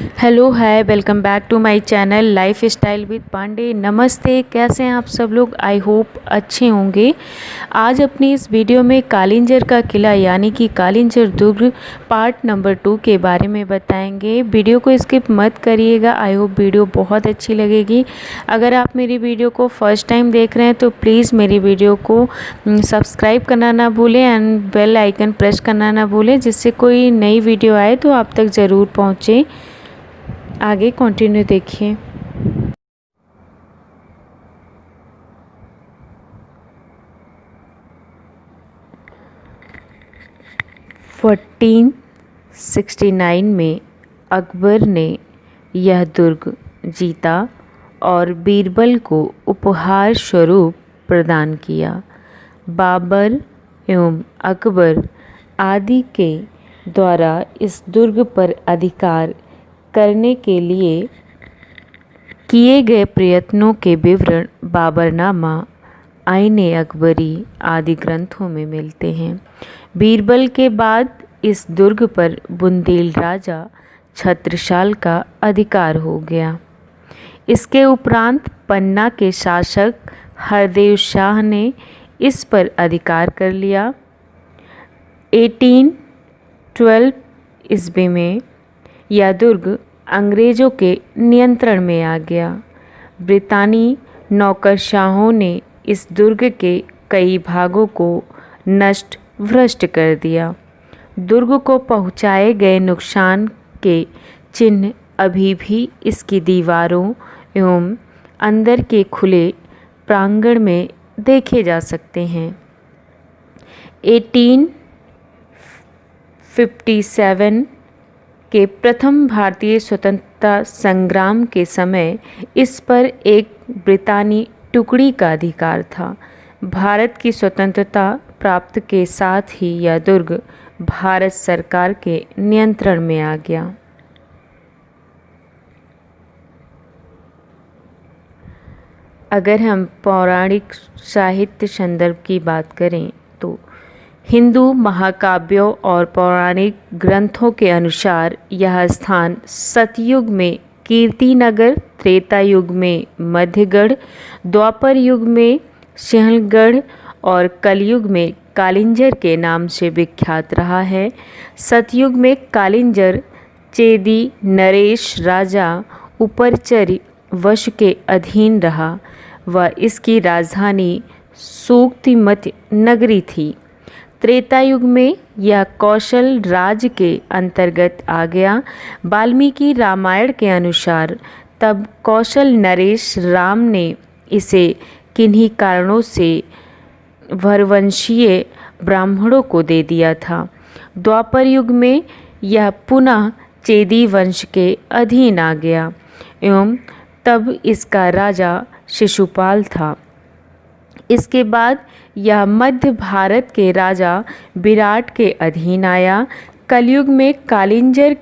Hello hi welcome back to my channel lifestyle with Pandey. नमस्ते, कैसे हैं आप सब लोग? आई होप अच्छे होंगे। आज अपनी इस वीडियो में कालिंजर का किला यानी कि कालिंजर दुर्ग पार्ट नंबर 2 के बारे में बताएंगे। वीडियो को स्किप मत करिएगा। आई होप वीडियो बहुत अच्छी लगेगी। अगर आप मेरी वीडियो को फर्स्ट टाइम देख रहे हैं तो प्लीज़ मेरी वीडियो को सब्सक्राइब करना ना भूलें एंड बेल आइकन प्रेस करना ना भूलें, जिससे कोई नई वीडियो आए तो आप तक ज़रूर पहुँचे। आगे कंटिन्यू देखिए। 1469 में अकबर ने यह दुर्ग जीता और बीरबल को उपहार स्वरूप प्रदान किया। बाबर एवं अकबर आदि के द्वारा इस दुर्ग पर अधिकार करने के लिए किए गए प्रयत्नों के विवरण बाबरनामा, आईने अकबरी आदि ग्रंथों में मिलते हैं। बीरबल के बाद इस दुर्ग पर बुंदेल राजा छत्रसाल का अधिकार हो गया। इसके उपरांत पन्ना के शासक हरदेव शाह ने इस पर अधिकार कर लिया। 1812 ईस्वी में यह दुर्ग अंग्रेज़ों के नियंत्रण में आ गया। ब्रितानी नौकरशाहों ने इस दुर्ग के कई भागों को नष्ट भ्रष्ट कर दिया। दुर्ग को पहुंचाए गए नुकसान के चिन्ह अभी भी इसकी दीवारों एवं अंदर के खुले प्रांगण में देखे जा सकते हैं। 1857 के प्रथम भारतीय स्वतंत्रता संग्राम के समय इस पर एक ब्रितानी टुकड़ी का अधिकार था। भारत की स्वतंत्रता प्राप्त के साथ ही यह दुर्ग भारत सरकार के नियंत्रण में आ गया। अगर हम पौराणिक साहित्य संदर्भ की बात करें तो हिंदू महाकाव्यों और पौराणिक ग्रंथों के अनुसार यह स्थान सतयुग में कीर्तिनगर, त्रेता युग में मध्यगढ़, द्वापर युग में सिंहलगढ़ और कलयुग में कालिंजर के नाम से विख्यात रहा है। सतयुग में कालिंजर चेदी नरेश राजा उपरचर्य वश के अधीन रहा व इसकी राजधानी सूक्तिमती नगरी थी। त्रेता युग में यह कौशल राज के अंतर्गत आ गया। वाल्मीकि रामायण के अनुसार तब कौशल नरेश राम ने इसे किन्हीं कारणों से भरवंशीय ब्राह्मणों को दे दिया था। द्वापर युग में यह पुनः चेदी वंश के अधीन आ गया एवं तब इसका राजा शिशुपाल था। इसके बाद यह मध्य भारत के राजा विराट के अधीन आया। कलयुग में कालिंजर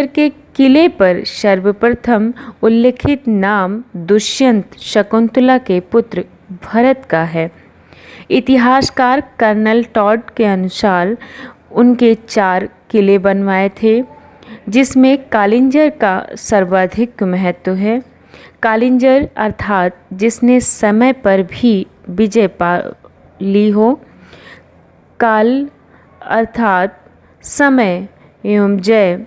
के किले पर सर्वप्रथम उल्लिखित नाम दुष्यंत शकुंतला के पुत्र भरत का है। इतिहासकार कर्नल टॉड के अनुसार उनके 4 किले बनवाए थे, जिसमें कालिंजर का सर्वाधिक महत्व है। कालिंजर अर्थात जिसने समय पर भी विजय पा ली हो। काल अर्थात समय एवं जय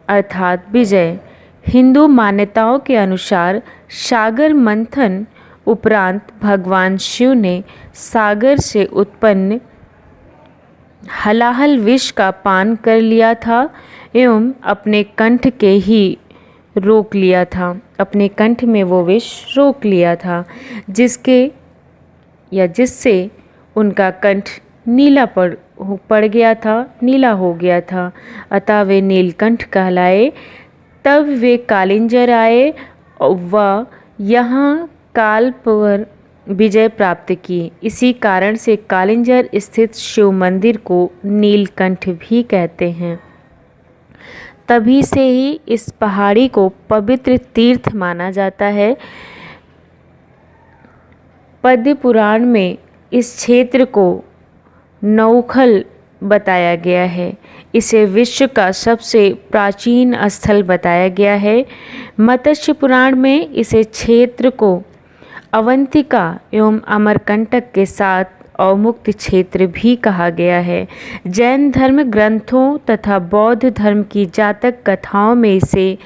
अर्थात विजय। हिंदू मान्यताओं के अनुसार सागर मंथन उपरांत भगवान शिव ने सागर से उत्पन्न हलाहल विष का पान कर लिया था एवं अपने कंठ के ही रोक लिया था। अपने कंठ में वो विष रोक लिया था, जिससे उनका कंठ नीला पड़ गया था, नीला हो गया था, अतः वे नीलकंठ कहलाए। तब वे कालिंजर आए व यहाँ काल पर विजय प्राप्त की। इसी कारण से कालिंजर स्थित शिव मंदिर को नीलकंठ भी कहते हैं। तभी से ही इस पहाड़ी को पवित्र तीर्थ माना जाता है। पद्म पुराण में इस क्षेत्र को नौखल बताया गया है। इसे विश्व का सबसे प्राचीन स्थल बताया गया है। मत्स्य पुराण में इसे क्षेत्र को अवंतिका एवं अमरकंटक के साथ अवमुक्त क्षेत्र भी कहा गया है। जैन धर्म ग्रंथों तथा बौद्ध धर्म की जातक कथाओं में इसे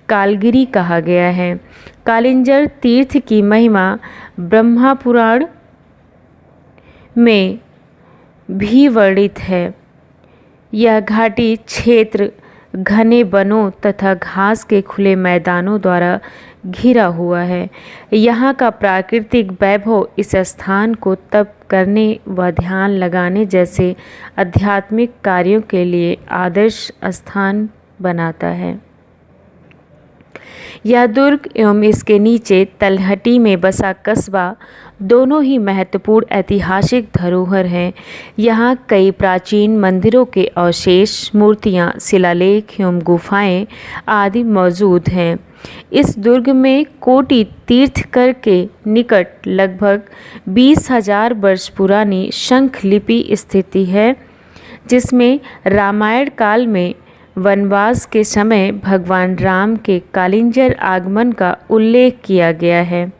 कालगिरी कहा गया है। कालिंजर तीर्थ की महिमा ब्रह्मा पुराण में भी वर्णित है। यह घाटी क्षेत्र घने वनों तथा घास के खुले मैदानों द्वारा घिरा हुआ है। यहाँ का प्राकृतिक वैभव इस स्थान को तप करने व ध्यान लगाने जैसे आध्यात्मिक कार्यों के लिए आदर्श स्थान बनाता है। यह दुर्ग एवं इसके नीचे तलहटी में बसा कस्बा दोनों ही महत्वपूर्ण ऐतिहासिक धरोहर हैं। यहाँ कई प्राचीन मंदिरों के अवशेष, मूर्तियाँ, शिलालेख एवं गुफाएं आदि मौजूद हैं। इस दुर्ग में कोटि तीर्थकर के निकट लगभग 20,000 वर्ष पुरानी शंख लिपि स्थित है, जिसमें रामायण काल में वनवास के समय भगवान राम के कालिंजर आगमन का उल्लेख किया गया है।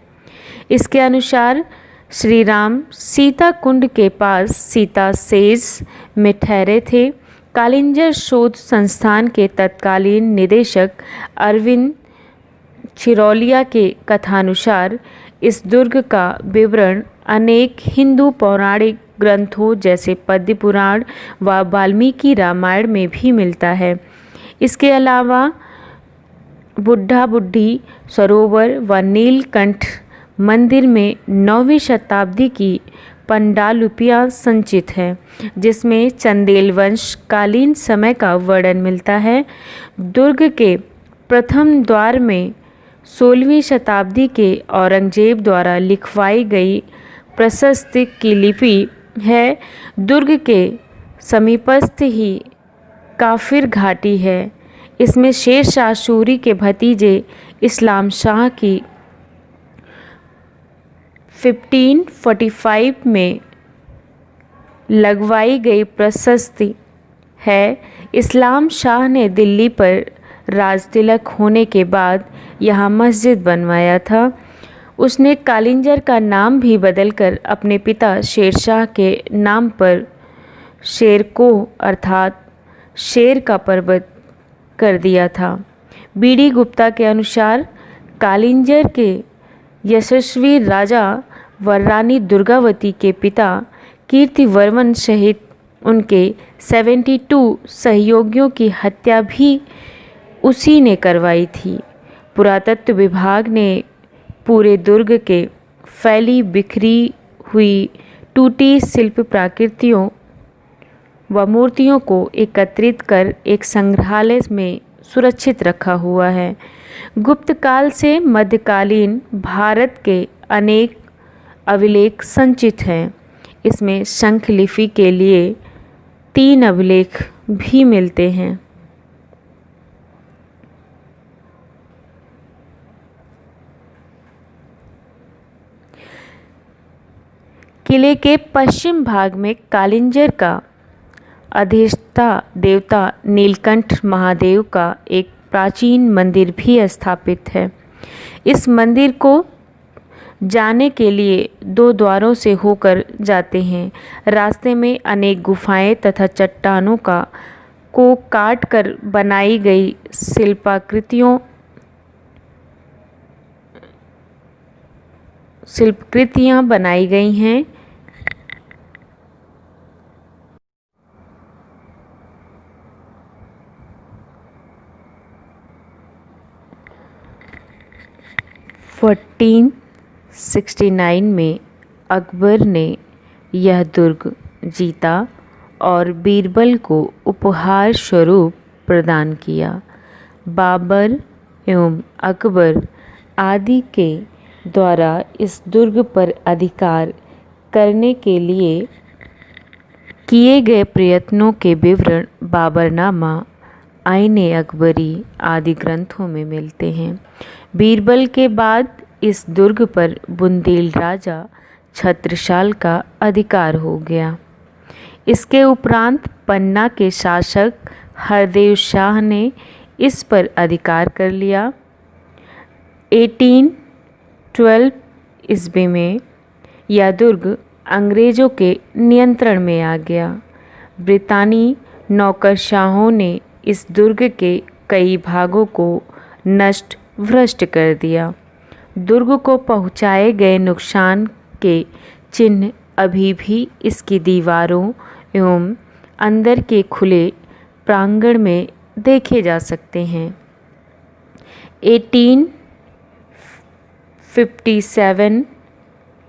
इसके अनुसार श्री राम सीता कुंड के पास सीता सेज में ठहरे थे। कालिंजर शोध संस्थान के तत्कालीन निदेशक अरविंद चिरौलिया के कथानुसार इस दुर्ग का विवरण अनेक हिंदू पौराणिक ग्रंथों जैसे पद्म पुराण व वाल्मीकि रामायण में भी मिलता है। इसके अलावा बुढ़ा बुढ़ी सरोवर व नीलकंठ मंदिर में 9वीं शताब्दी की पंडालुपियाँ संचित है, जिसमें चंदेल वंश कालीन समय का वर्णन मिलता है। दुर्ग के प्रथम द्वार में 16वीं शताब्दी के औरंगजेब द्वारा लिखवाई गई प्रशस्ति की लिपि है। दुर्ग के समीपस्थ ही काफिर घाटी है। इसमें शेर शाह सूरी के भतीजे इस्लाम शाह की 1545 में लगवाई गई प्रशस्ति है। इस्लाम शाह ने दिल्ली पर राजतिलक होने के बाद यहाँ मस्जिद बनवाया था। उसने कालिंजर का नाम भी बदलकर अपने पिता शेरशाह के नाम पर शेरकोह अर्थात शेर का पर्वत कर दिया था। बीडी गुप्ता के अनुसार कालिंजर के यशस्वी राजा व रानी दुर्गावती के पिता कीर्तिवर्मन सहित उनके 72 सहयोगियों की हत्या भी उसी ने करवाई थी। पुरातत्व विभाग ने पूरे दुर्ग के फैली बिखरी हुई टूटी शिल्प प्राकृतियों व मूर्तियों को एकत्रित कर एक संग्रहालय में सुरक्षित रखा हुआ है। गुप्त काल से मध्यकालीन भारत के अनेक अभिलेख संचित हैं। इसमें शंख लिपि के लिए 3 अभिलेख भी मिलते हैं। किले के पश्चिम भाग में कालिंजर का अधिष्ठा देवता नीलकंठ महादेव का एक प्राचीन मंदिर भी स्थापित है। इस मंदिर को जाने के लिए 2 द्वारों से होकर जाते हैं। रास्ते में अनेक गुफाएं तथा चट्टानों को काट कर बनाई गई शिल्पकृतियाँ बनाई गई हैं। फ़ोर्टीन 69 में अकबर ने यह दुर्ग जीता और बीरबल को उपहार स्वरूप प्रदान किया। बाबर एवं अकबर आदि के द्वारा इस दुर्ग पर अधिकार करने के लिए किए गए प्रयत्नों के विवरण बाबरनामा, आईने अकबरी आदि ग्रंथों में मिलते हैं। बीरबल के बाद इस दुर्ग पर बुंदेल राजा छत्रसाल का अधिकार हो गया। इसके उपरांत पन्ना के शासक हरदेव शाह ने इस पर अधिकार कर लिया। 1812 ईस्वी में यह दुर्ग अंग्रेज़ों के नियंत्रण में आ गया। ब्रितानी नौकरशाहों ने इस दुर्ग के कई भागों को नष्ट भ्रष्ट कर दिया। दुर्ग को पहुँचाए गए नुकसान के चिन्ह अभी भी इसकी दीवारों एवं अंदर के खुले प्रांगण में देखे जा सकते हैं। 1857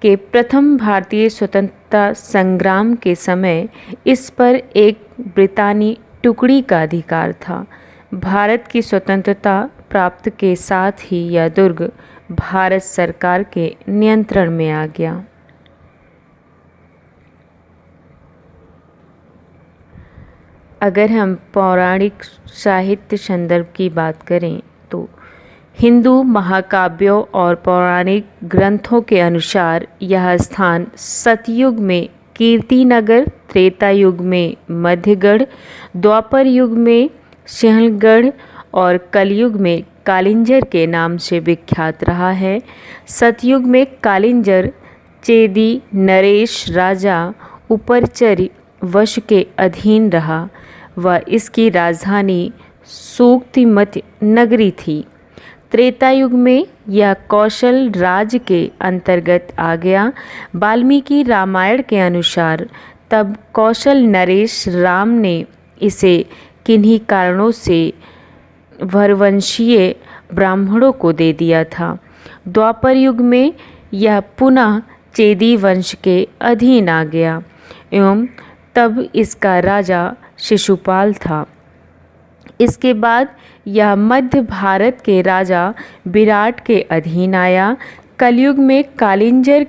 के प्रथम भारतीय स्वतंत्रता संग्राम के समय इस पर एक ब्रितानी टुकड़ी का अधिकार था। भारत की स्वतंत्रता प्राप्त के साथ ही यह दुर्ग भारत सरकार के नियंत्रण में आ गया। अगर हम पौराणिक साहित्य संदर्भ की बात करें तो हिंदू महाकाव्यों और पौराणिक ग्रंथों के अनुसार यह स्थान सतयुग में कीर्तिनगर, त्रेता युग में मध्यगढ़, द्वापर युग में सिंहलगढ़ और कलयुग में कालिंजर के नाम से विख्यात रहा है। सतयुग में कालिंजर चेदी नरेश राजा उपरचर्य वश के अधीन रहा व इसकी राजधानी सूक्तिमती नगरी थी। त्रेता युग में यह कौशल राज्य के अंतर्गत आ गया। वाल्मीकि रामायण के अनुसार तब कौशल नरेश राम ने इसे किन्हीं कारणों से भरवंशीय ब्राह्मणों को दे दिया था। द्वापर युग में यह पुनः चेदी वंश के अधीन आ गया एवं तब इसका राजा शिशुपाल था। इसके बाद यह मध्य भारत के राजा विराट के अधीन आया। कलयुग में कालिंजर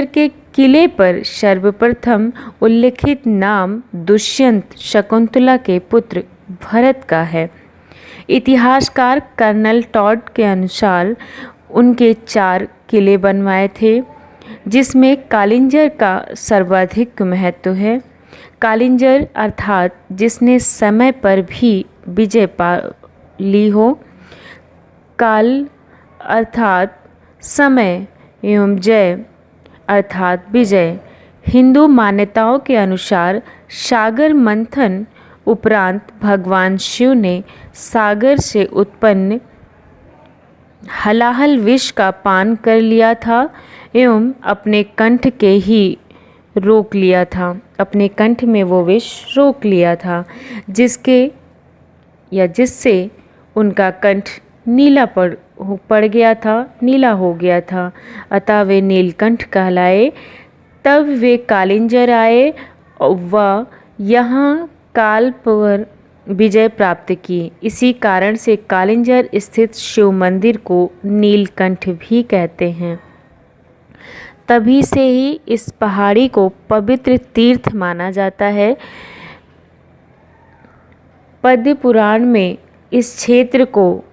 के किले पर सर्वप्रथम उल्लिखित नाम दुष्यंत शकुंतला के पुत्र भरत का है। इतिहासकार कर्नल टॉड के अनुसार उनके 4 किले बनवाए थे, जिसमें कालिंजर का सर्वाधिक महत्व है। कालिंजर अर्थात जिसने समय पर भी विजय पा ली हो। काल अर्थात समय एवं जय अर्थात विजय। हिंदू मान्यताओं के अनुसार सागर मंथन उपरांत भगवान शिव ने सागर से उत्पन्न हलाहल विष का पान कर लिया था एवं अपने कंठ में वो विष रोक लिया था, जिससे उनका कंठ नीला हो गया था, अतः वे नीलकंठ कहलाए। तब वे कालिंजर आए व यहाँ काल पर विजय प्राप्त की। इसी कारण से कालिंजर स्थित शिव मंदिर को नीलकंठ भी कहते हैं। तभी से ही इस पहाड़ी को पवित्र तीर्थ माना जाता है। पद्म पुराण में इस क्षेत्र को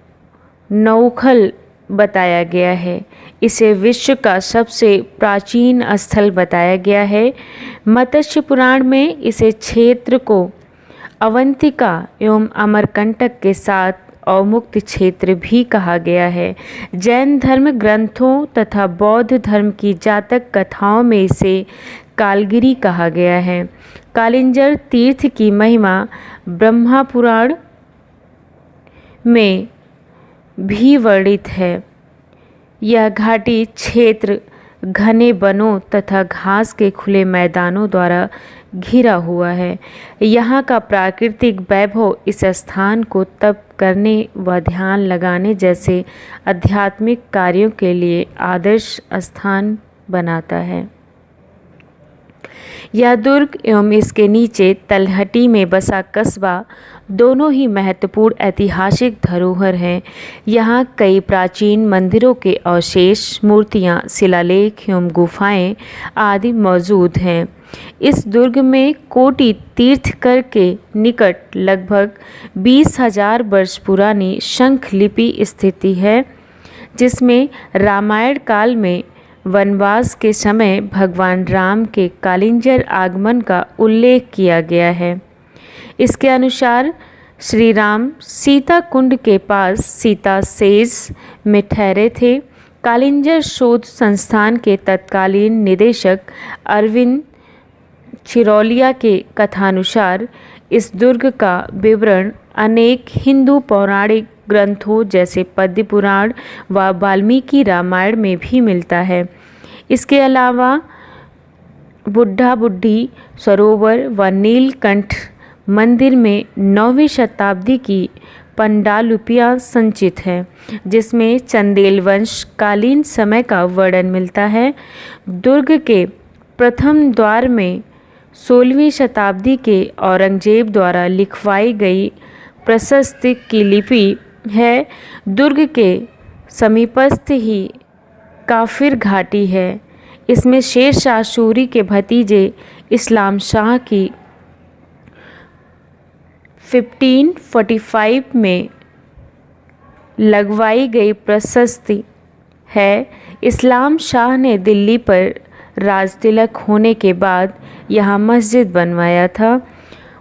नौखल बताया गया है। इसे विश्व का सबसे प्राचीन स्थल बताया गया है। मत्स्य पुराण में इसे क्षेत्र को अवंतिका एवं अमरकंटक के साथ अवमुक्त क्षेत्र भी कहा गया है। जैन धर्म ग्रंथों तथा बौद्ध धर्म की जातक कथाओं में इसे कालगिरी कहा गया है। कालिंजर तीर्थ की महिमा ब्रह्मा पुराण में भी वर्णित है। यह घाटी क्षेत्र घने वनों तथा घास के खुले मैदानों द्वारा घिरा हुआ है। यहाँ का प्राकृतिक वैभव इस स्थान को तप करने व ध्यान लगाने जैसे आध्यात्मिक कार्यों के लिए आदर्श स्थान बनाता है। यह दुर्ग एवं इसके नीचे तलहटी में बसा कस्बा दोनों ही महत्वपूर्ण ऐतिहासिक धरोहर हैं। यहाँ कई प्राचीन मंदिरों के अवशेष, मूर्तियाँ, शिलालेख एवं गुफाएं आदि मौजूद हैं। इस दुर्ग में कोटि तीर्थकर के निकट लगभग 20,000 वर्ष पुरानी शंख लिपि स्थित है, जिसमें रामायण काल में वनवास के समय भगवान राम के कालिंजर आगमन का उल्लेख किया गया है। इसके अनुसार श्री राम सीता कुंड के पास सीता सेज में ठहरे थे। कालिंजर शोध संस्थान के तत्कालीन निदेशक अरविंद चिरौलिया के कथानुसार इस दुर्ग का विवरण अनेक हिंदू पौराणिक ग्रंथों जैसे पद्म पुराण व वाल्मीकि रामायण में भी मिलता है। इसके अलावा बुढ़ा बुढ़ी सरोवर व नीलकंठ मंदिर में 9वीं शताब्दी की पंडालुपियाँ संचित हैं, जिसमें चंदेल वंश कालीन समय का वर्णन मिलता है। दुर्ग के प्रथम द्वार में 16वीं शताब्दी के औरंगजेब द्वारा लिखवाई गई प्रशस्ति की लिपि है। दुर्ग के समीपस्थ ही काफिर घाटी है। इसमें शेर शाह सूरी के भतीजे इस्लाम शाह की 1545 में लगवाई गई प्रशस्ति है। इस्लाम शाह ने दिल्ली पर राजतिलक होने के बाद यहाँ मस्जिद बनवाया था।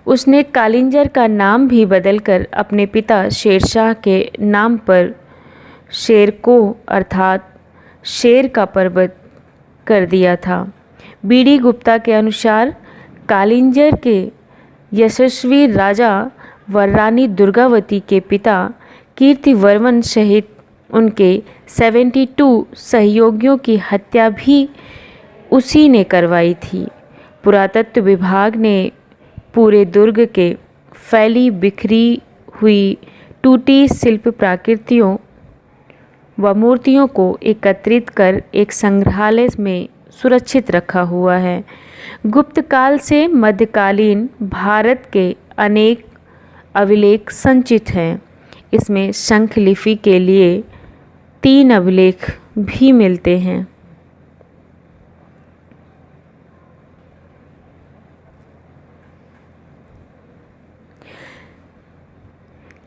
उसने कालिंजर का नाम भी बदलकर अपने पिता शेरशाह के नाम पर शेरको अर्थात शेर का पर्वत कर दिया था। बीडी गुप्ता के अनुसार कालिंजर के यशस्वी राजा व रानी दुर्गावती के पिता कीर्तिवर्मन सहित उनके 72 सहयोगियों की हत्या भी उसी ने करवाई थी। पुरातत्व विभाग ने पूरे दुर्ग के फैली बिखरी हुई टूटी शिल्प प्राकृतियों व मूर्तियों को एकत्रित कर एक संग्रहालय में सुरक्षित रखा हुआ है। गुप्त काल से मध्यकालीन भारत के अनेक अभिलेख संचित हैं। इसमें शंख लिपि के लिए 3 अभिलेख भी मिलते हैं।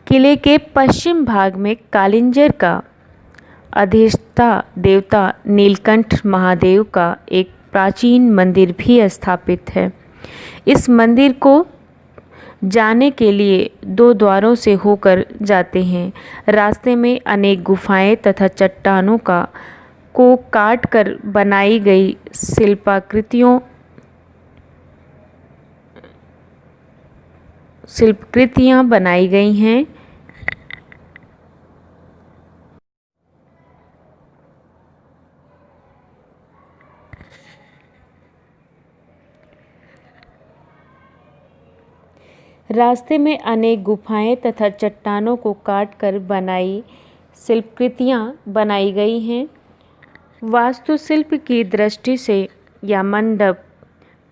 किले के पश्चिम भाग में कालिंजर का अधिष्ठा देवता नीलकंठ महादेव का एक प्राचीन मंदिर भी स्थापित है। इस मंदिर को जाने के लिए 2 द्वारों से होकर जाते हैं। रास्ते में अनेक गुफाएं तथा चट्टानों को काट कर बनाई गई शिल्पकृतियाँ बनाई गई हैं। रास्ते में अनेक गुफाएं तथा चट्टानों को काट कर बनाई शिल्पकृतियाँ बनाई गई हैं। वास्तुशिल्प की दृष्टि से यह मंडप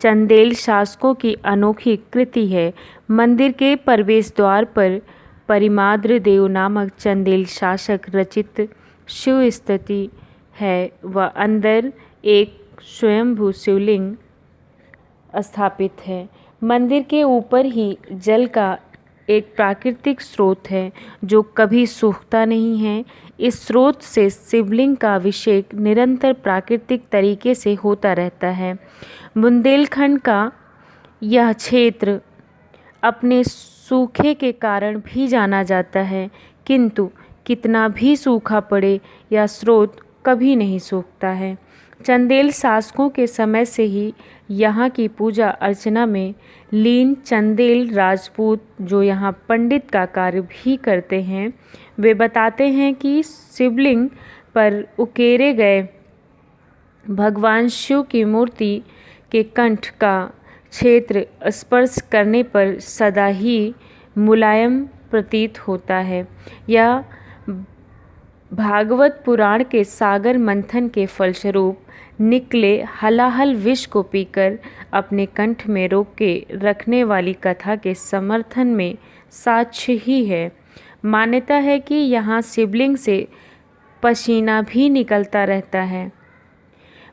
चंदेल शासकों की अनोखी कृति है। मंदिर के प्रवेश द्वार पर परिमाद्र देव नामक चंदेल शासक रचित शिव स्तुति है व अंदर एक स्वयंभू शिवलिंग स्थापित है। मंदिर के ऊपर ही जल का एक प्राकृतिक स्रोत है जो कभी सूखता नहीं है। इस स्रोत से शिवलिंग का अभिषेक निरंतर प्राकृतिक तरीके से होता रहता है। बुंदेलखंड का यह क्षेत्र अपने सूखे के कारण भी जाना जाता है, किंतु कितना भी सूखा पड़े यह स्रोत कभी नहीं सूखता है। चंदेल शासकों के समय से ही यहाँ की पूजा अर्चना में लीन चंदेल राजपूत जो यहाँ पंडित का कार्य भी करते हैं, वे बताते हैं कि शिवलिंग पर उकेरे गए भगवान शिव की मूर्ति के कंठ का क्षेत्र स्पर्श करने पर सदा ही मुलायम प्रतीत होता है। यह भागवत पुराण के सागर मंथन के फलस्वरूप निकले हलाहल विष को पीकर अपने कंठ में रोक के रखने वाली कथा के समर्थन में साक्ष्य ही है। मान्यता है कि यहाँ शिवलिंग से पसीना भी निकलता रहता है।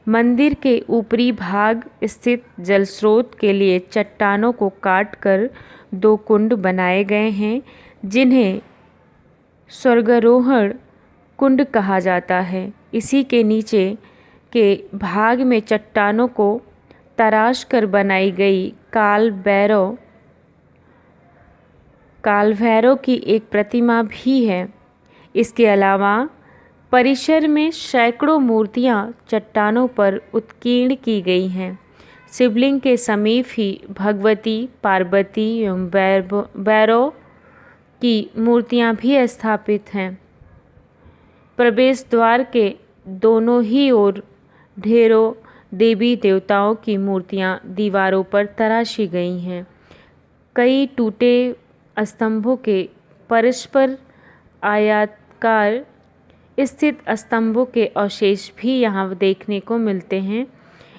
मंदिर के ऊपरी भाग स्थित जल स्रोत के लिए चट्टानों को काटकर 2 कुंड बनाए गए हैं, जिन्हें स्वर्गारोहण कुंड कहा जाता है। इसी के नीचे के भाग में चट्टानों को तराश कर बनाई गई काल भैरव की एक प्रतिमा भी है। इसके अलावा परिसर में सैकड़ों मूर्तियां चट्टानों पर उत्कीर्ण की गई हैं। शिवलिंग के समीप ही भगवती, पार्वती एवं भैरव की मूर्तियां भी स्थापित हैं। प्रवेश द्वार के दोनों ही ओर ढेरों देवी देवताओं की मूर्तियां दीवारों पर तराशी गई हैं। कई टूटे स्तंभों के परस्पर आयताकार स्थित स्तंभों के अवशेष भी यहाँ देखने को मिलते हैं।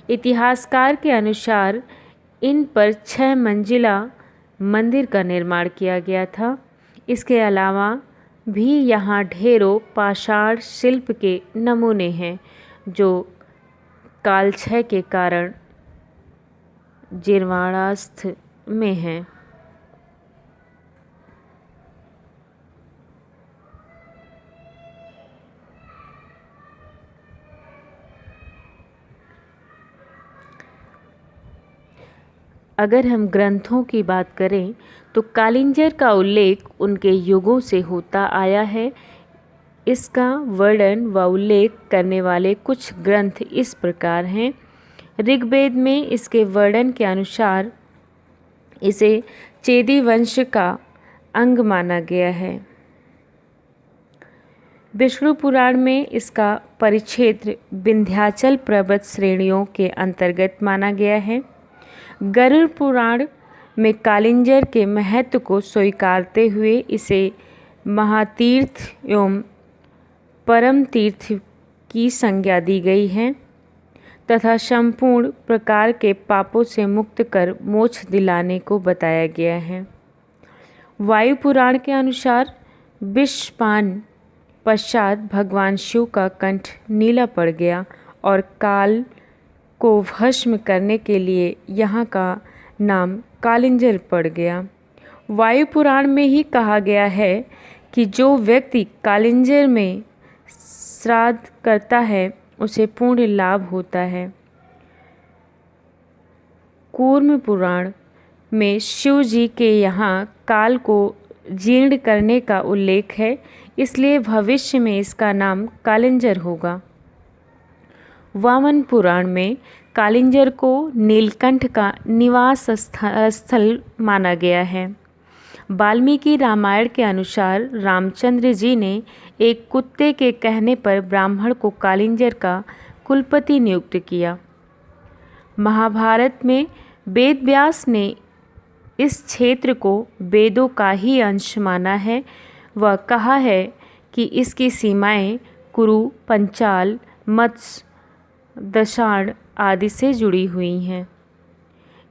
इतिहासकार के अनुसार इन पर 6 मंजिला मंदिर का निर्माण किया गया था। इसके अलावा भी यहाँ ढेरों पाषाण शिल्प के नमूने हैं जो कालक्षय के कारण जीर्णावस्था में हैं। अगर हम ग्रंथों की बात करें तो कालिंजर का उल्लेख उनके युगों से होता आया है। इसका वर्णन व उल्लेख करने वाले कुछ ग्रंथ इस प्रकार हैं। ऋग्वेद में इसके वर्णन के अनुसार इसे चेदी वंश का अंग माना गया है। विष्णु पुराण में इसका परिक्षेत्र विंध्याचल पर्वत श्रेणियों के अंतर्गत माना गया है। गरुड़ पुराण में कालिंजर के महत्व को स्वीकारते हुए इसे महातीर्थ एवं परम तीर्थ की संज्ञा दी गई है तथा संपूर्ण प्रकार के पापों से मुक्त कर मोक्ष दिलाने को बताया गया है। वायु पुराण के अनुसार विषपान पश्चात भगवान शिव का कंठ नीला पड़ गया और काल को भस्म करने के लिए यहाँ का नाम कालिंजर पड़ गया। वायु पुराण में ही कहा गया है कि जो व्यक्ति कालिंजर में श्राद्ध करता है उसे पूर्ण लाभ होता है। कूर्म पुराण में शिव जी के यहाँ काल को जीर्ण करने का उल्लेख है, इसलिए भविष्य में इसका नाम कालिंजर होगा। वामन पुराण में कालिंजर को नीलकंठ का निवास स्थल माना गया है। वाल्मीकि रामायण के अनुसार रामचंद्र जी ने एक कुत्ते के कहने पर ब्राह्मण को कालिंजर का कुलपति नियुक्त किया। महाभारत में वेद व्यास ने इस क्षेत्र को वेदों का ही अंश माना है। वह कहा है कि इसकी सीमाएं कुरु, पंचाल, मत्स्य, दशाण आदि से जुड़ी हुई हैं।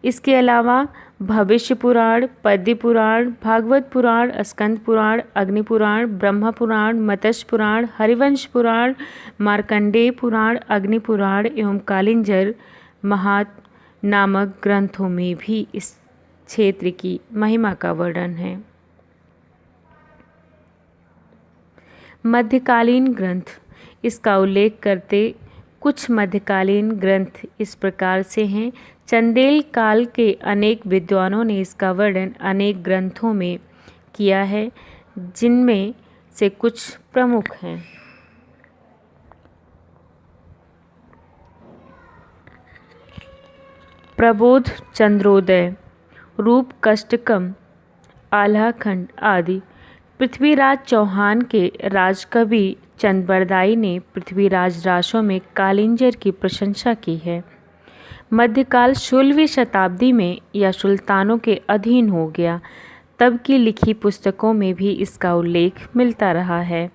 इसके अलावा भविष्य पुराण, पद्य पुराण, भागवत पुराण, स्कंद पुराण, अग्नि पुराण, ब्रह्म पुराण, मत्स्य पुराण, हरिवंश पुराण, मार्कंडेय पुराण, अग्नि पुराण एवं कालिंजर महात्म्य नामक ग्रंथों में भी इस क्षेत्र की महिमा का वर्णन है। मध्यकालीन ग्रंथ, इसका उल्लेख करते कुछ मध्यकालीन ग्रंथ इस प्रकार से हैं। चंदेल काल के अनेक विद्वानों ने इसका वर्णन अनेक ग्रंथों में किया है, जिनमें से कुछ प्रमुख हैं। प्रबोध चंद्रोदय, रूप कष्टकम, आल्हाखंड आदि। पृथ्वीराज चौहान के राजकवि चंद्रबरदाई ने पृथ्वीराज रासों में कालिंजर की प्रशंसा की है। मध्यकाल 16वीं शताब्दी में यह सुल्तानों के अधीन हो गया, तब की लिखी पुस्तकों में भी इसका उल्लेख मिलता रहा है।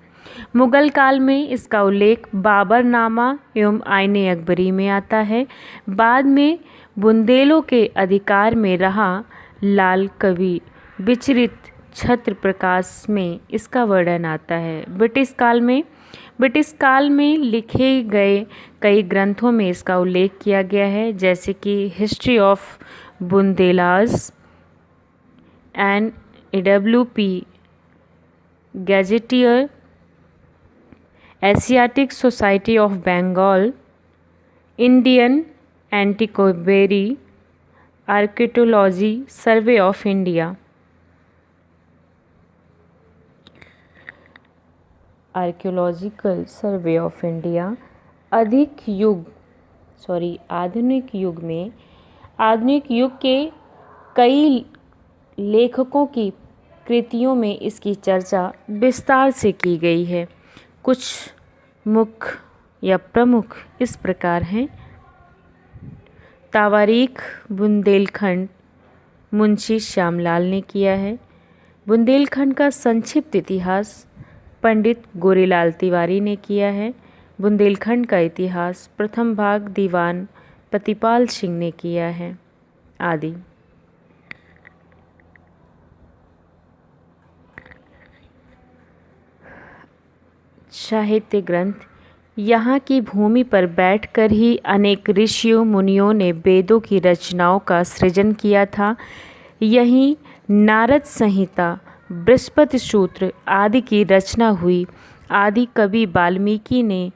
मुगल काल में इसका उल्लेख बाबरनामा एवं आईने अकबरी में आता है। बाद में बुंदेलों के अधिकार में रहा लाल कवि विचरित छत्र प्रकाश में इसका वर्णन आता है। ब्रिटिश काल में लिखे गए कई ग्रंथों में इसका उल्लेख किया गया है, जैसे कि history of Bundelas and AWP gazetteer, Asiatic society of Bengal Indian antiquary archaeology survey of India, archaeological survey of India. आधुनिक युग के कई लेखकों की कृतियों में इसकी चर्चा विस्तार से की गई है। कुछ मुख्य या प्रमुख इस प्रकार हैं। तावारीख बुंदेलखंड मुंशी श्यामलाल ने किया है। बुंदेलखंड का संक्षिप्त इतिहास पंडित गोरीलाल तिवारी ने किया है। बुंदेलखंड का इतिहास प्रथम भाग दीवान प्रतिपाल सिंह ने किया है आदि। साहित्य ग्रंथ। यहाँ की भूमि पर बैठकर ही अनेक ऋषियों मुनियों ने वेदों की रचनाओं का सृजन किया था। यहीं नारद संहिता, बृहस्पति सूत्र आदि की रचना हुई। आदि कवि वाल्मीकि ने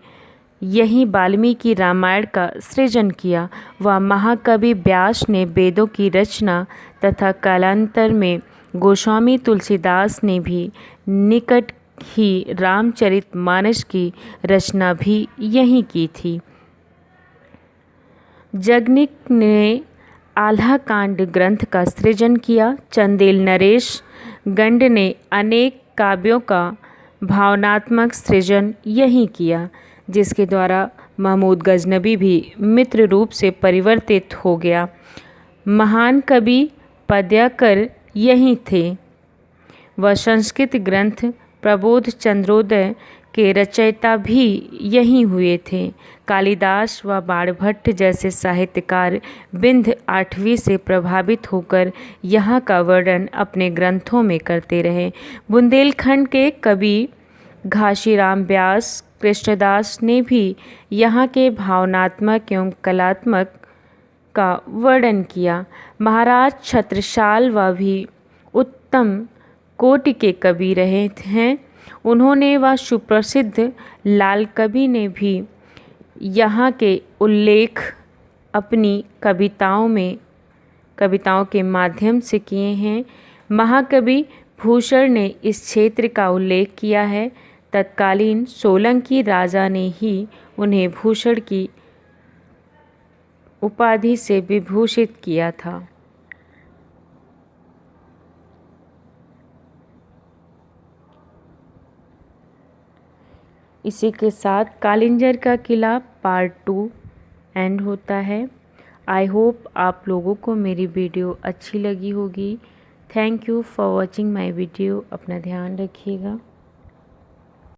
यहीं वाल्मीकि रामायण का सृजन किया। वह महाकवि व्यास ने वेदों की रचना तथा कालांतर में गोस्वामी तुलसीदास ने भी निकट ही रामचरितमानस की रचना भी यहीं की थी। जगनिक ने आल्हा कांड ग्रंथ का सृजन किया। चंदेल नरेश गंड ने अनेक काव्यों का भावनात्मक सृजन यहीं किया, जिसके द्वारा महमूद गजनबी भी मित्र रूप से परिवर्तित हो गया। महान कवि पद्याकर यहीं थे। वह संस्कृत ग्रंथ प्रबोध चंद्रोदय के रचयिता भी यहीं हुए थे। कालिदास व बाणभट्ट जैसे साहित्यकार विंध्य 8वीं से प्रभावित होकर यहाँ का वर्णन अपने ग्रंथों में करते रहे। बुंदेलखंड के कवि घाशीराम व्यास कृष्णदास ने भी यहाँ के भावनात्मक एवं कलात्मक का वर्णन किया। महाराज छत्रसाल व भी उत्तम कोटि के कवि रहे हैं। उन्होंने व सुप्रसिद्ध लाल कवि ने भी यहाँ के उल्लेख अपनी कविताओं के माध्यम से किए हैं। महाकवि भूषण ने इस क्षेत्र का उल्लेख किया है। तत्कालीन सोलंकी राजा ने ही उन्हें भूषण की उपाधि से विभूषित किया था। इसी के साथ कालिंजर का किला पार्ट 2 एंड होता है। आई होप आप लोगों को मेरी वीडियो अच्छी लगी होगी। Thank you for watching my video. अपना ध्यान रखिएगा।